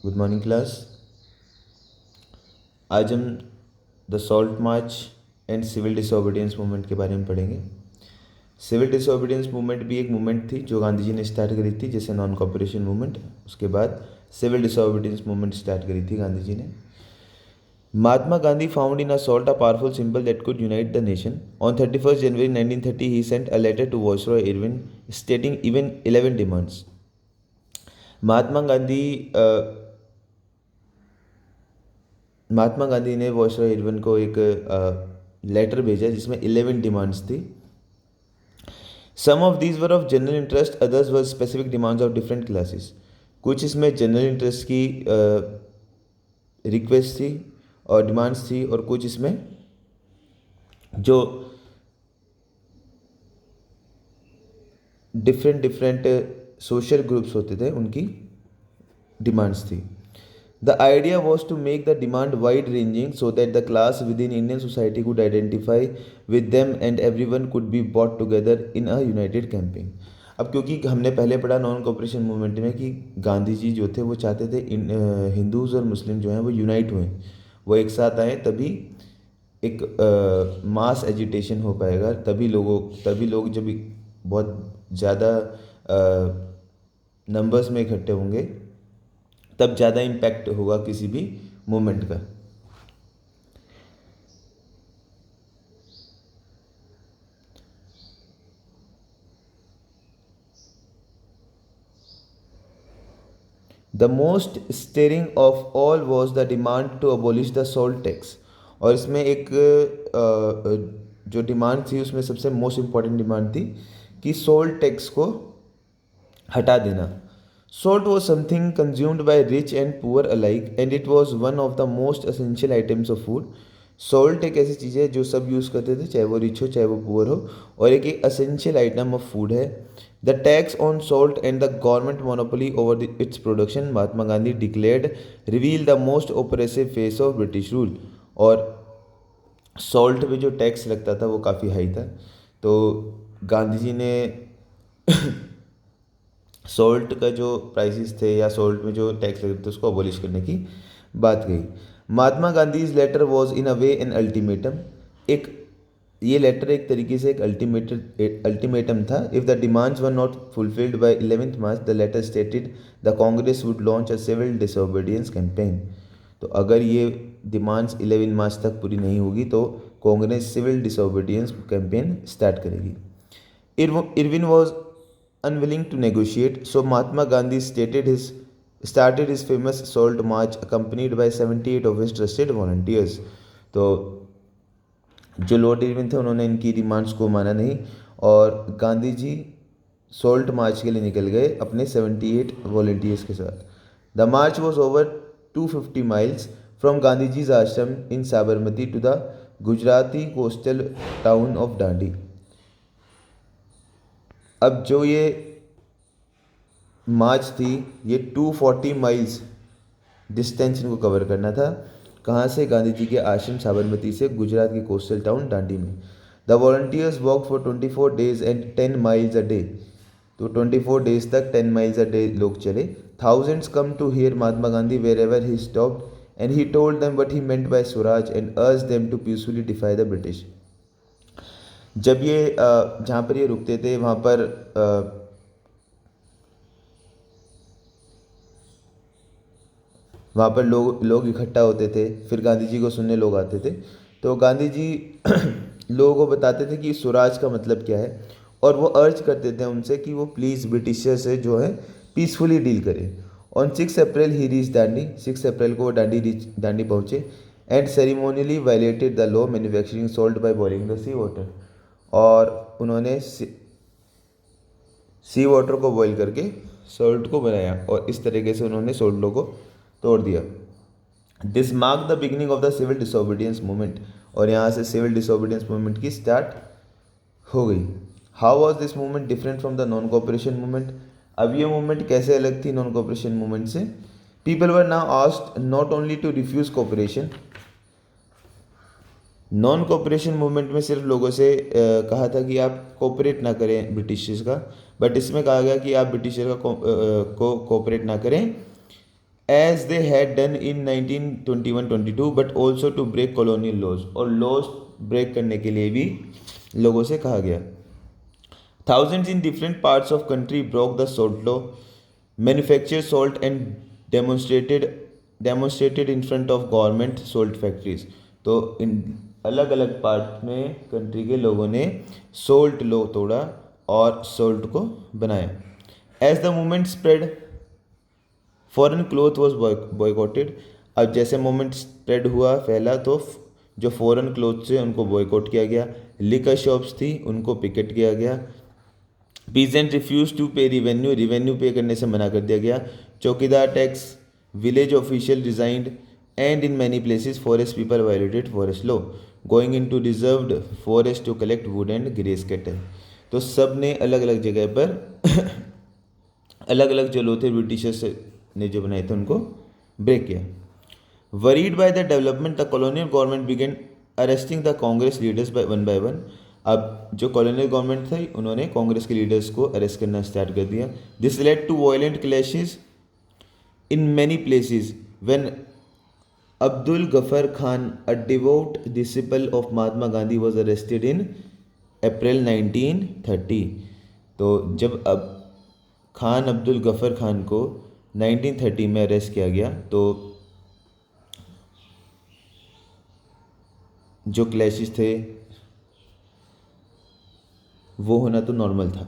Good morning class. आज हम the salt march and civil disobedience movement के बारे में पढ़ेंगे। सिविल डिसोबीडियंस मूवमेंट भी एक मूवमेंट थी जो गांधी जी ने स्टार्ट करी थी, जैसे नॉन कॉपरेशन मूवमेंट। उसके बाद सिविल डिसोबीडियंस मूवमेंट स्टार्ट करी थी गांधी जी ने। Mahatma Gandhi found in assault a powerful symbol that could unite the nation. On 31st January 1930, he sent a letter to Viceroy Irwin stating even 11 demands. Mahatma Gandhi Mahatma Gandhi ने वॉयसरॉय Irwin को एक letter भेजा जिसमें 11 demands थी। Some of these were of general interest, others were specific demands of different classes. कुछ इसमें general interest की request थी और डिमांड्स थी, और कुछ इसमें जो डिफरेंट डिफरेंट सोशल ग्रुप्स होते थे उनकी डिमांड्स थी। The idea was to make the demand wide ranging so that the class within Indian society could identify with them and everyone could be brought together in a united campaign. अब क्योंकि हमने पहले पढ़ा non cooperation movement में कि गांधी जी जो थे वो चाहते थे हिंदूज़ और मुस्लिम जो हैं वो यूनाइट हुए, वो एक साथ आए, तभी एक मास एजिटेशन हो पाएगा, तभी लोग जब बहुत ज़्यादा नंबर्स में इकट्ठे होंगे तब ज़्यादा इम्पैक्ट होगा किसी भी मूवमेंट का। The most stirring of all was the demand to abolish the salt tax. और इसमें एक जो डिमांड थी उसमें सबसे मोस्ट इम्पॉर्टेंट डिमांड थी कि सॉल्ट टैक्स को हटा देना। Salt was something consumed by rich and poor alike, and it was one of the most essential items of food. Salt एक ऐसी चीज़ है जो सब यूज़ करते थे, चाहे वो रिच हो चाहे वो पुअर हो, और एक essential item of food है। The tax on salt and the government monopoly over its production, Mahatma Gandhi declared, reveal the most oppressive face of British rule। और सॉल्ट पे जो टैक्स लगता था वो काफ़ी हाई था, तो गांधी जी ने सॉल्ट का जो प्राइसेस थे या सॉल्ट में जो टैक्स लगते थे उसको अबॉलिश करने की बात कही। Mahatma Gandhi letter was in a way an ultimatum. ये लेटर एक तरीके से एक अल्टीमेटम था। If the demands were not fulfilled by 11th March, the letter stated the Congress would launch a civil disobedience campaign. तो अगर ये डिमांड्स 11 मार्च तक पूरी नहीं होगी तो Congress civil disobedience campaign start करेगी। Irwin was unwilling to negotiate, so Mahatma Gandhi started his famous salt march accompanied by 78 of his trusted volunteers। तो जो लॉर्ड इरविन थे उन्होंने इनकी डिमांड्स को माना नहीं, और गांधी जी सॉल्ट मार्च के लिए निकल गए अपने 78 वॉल्टियर्स के साथ। The march was over 250 miles from Gandhi ji's ashram in Sabarmati to the Gujarati coastal town of Dandi. अब जो ये मार्च थी ये 240 माइल्स डिस्टेंस इनको कवर करना था। कहाँ से? गांधी जी के आश्रम साबरमती से गुजरात के कोस्टल टाउन डांडी में। The volunteers walk for 24 days and 10 miles a day. तो 24 डेज तक 10 माइल्स अ डे लोग चले। Thousands came to hear Mahatma Gandhi wherever he stopped and he told them what he meant by swaraj and urged them to peacefully defy the British. जब ये जहाँ पर ये रुकते थे वहाँ पर लोग इकट्ठा होते थे, फिर गांधी जी को सुनने लोग आते थे। तो गांधी जी लोगों को बताते थे कि स्वराज का मतलब क्या है, और वो अर्ज करते थे उनसे कि वो प्लीज़ ब्रिटिशर से जो है पीसफुली डील करें। On 6 April he reach Dandi. 6 April को वो दांडी पहुँचे and ceremonially violated the law manufacturing salt by boiling the sea water. और उन्होंने सी वाटर को बॉईल करके सॉल्ट को बनाया, और इस तरीके से उन्होंने सॉल्ट लॉ को तोड़ दिया। This mark the beginning of the civil disobedience movement. और यहाँ से सिविल डिसोबीडियंस मूवमेंट की स्टार्ट हो गई। How was this movement different from the non cooperation movement? अब ये मूवमेंट कैसे अलग थी नॉन कॉपरेशन मूवमेंट से? People were now asked not only to refuse cooperation. Non cooperation movement में सिर्फ लोगों से कहा था कि आप कोऑपरेट ना करें ब्रिटिशर्स का, बट इसमें कहा गया कि आप ब्रिटिशर का को कोऑपरेट ना करें, as they had done in 1921-22 but also to break colonial laws, और लॉज ब्रेक करने के लिए भी लोगों से कहा गया. Thousands in different parts of country broke the salt law, manufactured salt and demonstrated in front of government salt factories. तो इन अलग अलग पार्ट में कंट्री के लोगों ने सोल्ट लॉ तोड़ा और सोल्ट को बनाया. As the movement spread foreign cloth was boycotted. अब जैसे मूवमेंट स्प्रेड हुआ, फैला, तो जो फॉरेन क्लोथ से उनको बॉयकॉट किया गया. लिकर शॉप्स थी, उनको पिकेट किया गया. Peasant refuse to pay revenue pay करने से मना कर दिया गया. चौकीदार tax, village official resigned, and in many places forest people violated forest law, going in to reserved forest to collect wood and graze cattle. तो सब ने अलग अलग जगह पर अलग अलग जो लॉ थे ब्रिटिशर्स ने जो बनाए थे उनको ब्रेक किया. Worried by the development the colonial government began arresting the Congress leaders by one. अब जो कॉलोनियल गवर्नमेंट थी उन्होंने कांग्रेस के लीडर्स को अरेस्ट करना स्टार्ट कर दिया. This led to violent clashes in many places when Abdul Gaffar Khan, a devout disciple of Mahatma Gandhi, was arrested in April 1930. तो जब अब खान अब्दुल गफर खान को 1930 में अरेस्ट किया गया, तो जो क्लैशेस थे वो होना तो नॉर्मल था.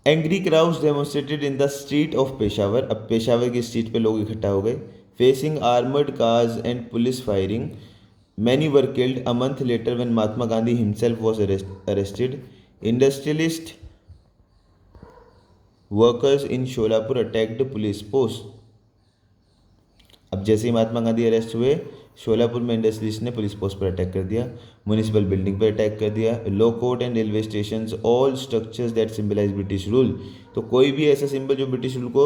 Angry crowds demonstrated in the street of Peshawar. अब पेशावर की स्ट्रीट पे लोग इकट्ठा हो गए. Facing armoured cars and police firing, many were killed. A month later when Mahatma Gandhi himself was arrested, industrialist workers in Sholapur attacked police post. अब जैसे ही महात्मा गांधी अरेस्ट हुए, शोलापुर में इंडस्ट्रियलिस्ट ने पुलिस पोस्ट पर अटैक कर दिया, म्यूनिसिपल बिल्डिंग पर अटैक कर दिया. Law court and railway station, all structures that symbolise British rule. तो कोई भी ऐसा सिंबल जो ब्रिटिश रूल को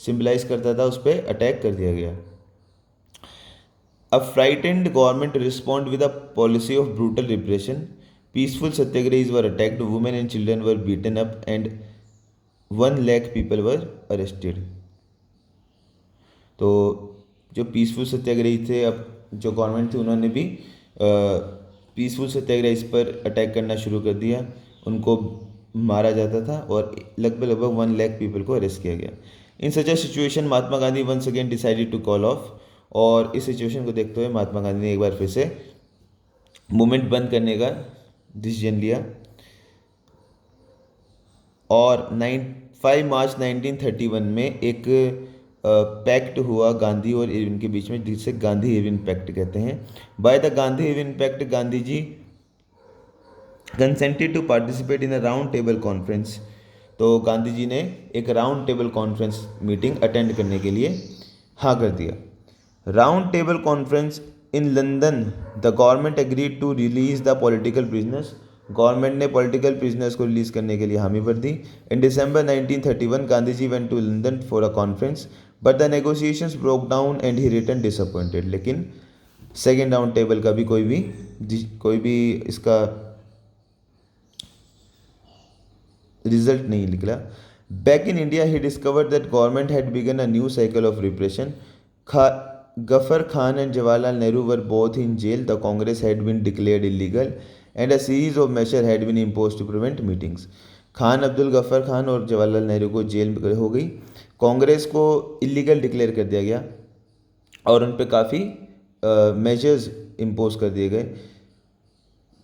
सिंबलाइज करता था उस पर अटैक कर दिया गया. A frightened government respond with a policy of brutal repression. Peaceful satyagrahis were attacked, women and children were beaten up and 1 lakh people were arrested. तो जो पीसफुल सत्याग्रही थे, अब जो गवर्नमेंट थी उन्होंने भी पीसफुल सत्याग्रही पर अटैक करना शुरू कर दिया. उनको मारा जाता था और लगभग 1 लाख पीपल को अरेस्ट किया गया. In such a situation Mahatma Gandhi once again decided to call off. और इस सिचुएशन को देखते हुए महात्मा गांधी ने एक बार फिर से मूवमेंट बंद करने का डिसीजन लिया. और 5 मार्च 1931 में एक पैक्ट हुआ गांधी और इरविन के बीच में, जिसे गांधी इरविन पैक्ट कहते हैं. By the Gandhi Irwin pact, Gandhi ji consented to participate in a round table conference. तो गांधी जी ने एक round table conference meeting attend करने के लिए हाँ कर दिया. Round table conference in London, the government agreed to release the political prisoners. Government ने पॉलिटिकल प्रिजनर्स को रिलीज करने के लिए हामी भर दी. In December 1931 Gandhi ji went to London for a conference, but the negotiations broke down and he return disappointed. लेकिन second round table का भी कोई भी इसका रिजल्ट नहीं निकला. Back in India he discovered that government had begun a new cycle of repression. Ghaffar Khan and Jawaharlal Nehru were both in jail. The Congress had been declared illegal and a series of measures had been imposed to prevent meetings. Khan Abdul Gaffar Khan और जवाहरलाल नेहरू को jail हो गई. कांग्रेस को illegal declare कर दिया गया और उन पर काफ़ी मेजर्स इम्पोज कर दिए गए.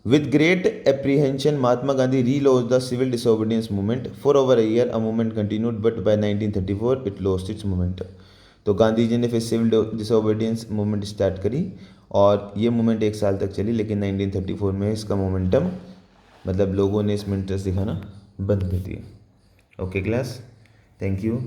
With great apprehension, Mahatma Gandhi relaunched the civil disobedience movement. For over a year, a movement continued, but by 1934, it lost its momentum. तो गांधी जी ने फिर सिविल डिसोबीडियंस मूवमेंट स्टार्ट करी और ये मूवमेंट 1 साल तक चली, लेकिन 1934 में इसका मोमेंटम, मतलब लोगों ने इसमें इंटरेस्ट दिखाना बंद कर दिया. Okay class, thank you.